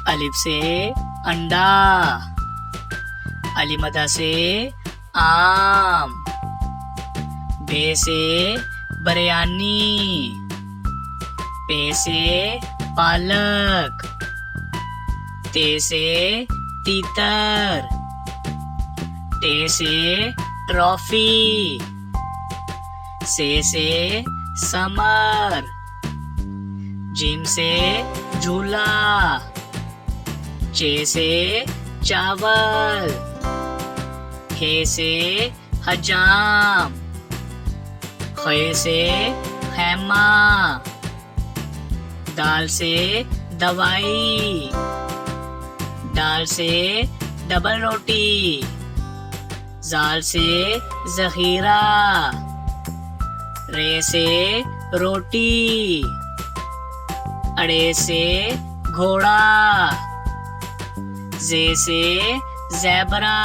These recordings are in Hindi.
अलिफ से अंडा, अलीमदा से आम, बे से बिरयानी, पे से पालक, ते से तीतर, टे से ट्रॉफी, से समर, जिम से झूला, चे से चावल, हे से हजाम, खे से खैमा, दाल से दवाई, दाल से डबल रोटी, जाल से जखीरा, रे से रोटी, अड़े से घोड़ा, जे से ज़ेबरा,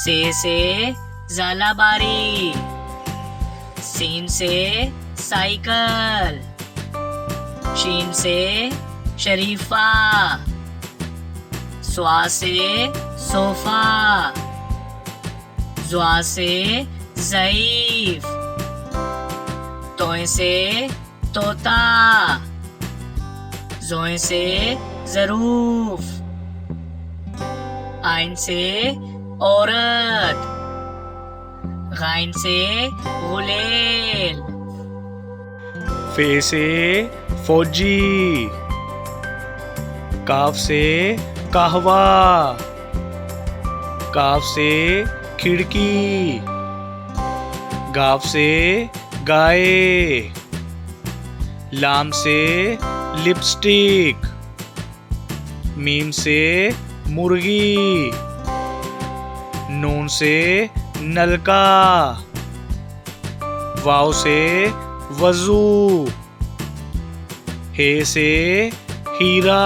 से ज़ालाबारी, सीन से साइकिल, शीन से शरीफा, स्वा से सोफा, ज़्वा से ज़ईफ, तोय से तोता, ज़ोय से ज़रूफ, आइन से औरत, गाइन से गुलेल, फे से फौजी, काफ से कहवा, काफ से खिड़की, गाफ से गाय, लाम से लिपस्टिक, मीम से मुर्गी, नून से नलका, वाव से वजू, हे से हीरा,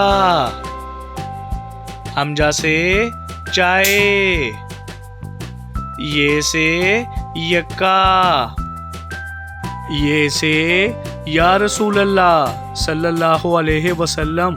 हमजा से चाय, ये से यक्का, ये से या रसूल अल्लाह सल्लल्लाहु अलैहि वसल्लम।